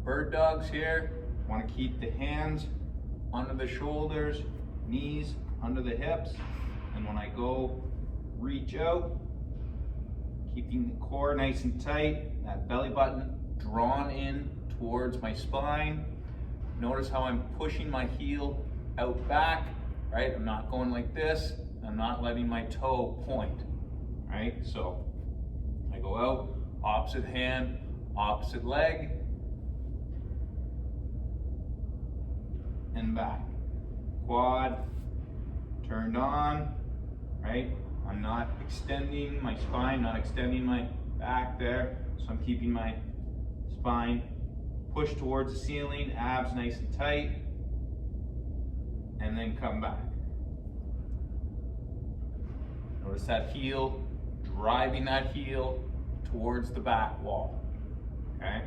bird dogs here. Want to keep the hands under the shoulders, knees under the hips. And when I go reach out, keeping the core nice and tight, that belly button drawn in towards my spine. Notice how I'm pushing my heel out back, right? I'm not going like this. I'm not letting my toe point, right? So I go out, opposite hand, opposite leg, and back. Quad turned on, right? I'm not extending my spine, not extending my back there. So I'm keeping my spine pushed towards the ceiling, abs nice and tight, and then come back. Notice that heel, driving that heel towards the back wall, okay?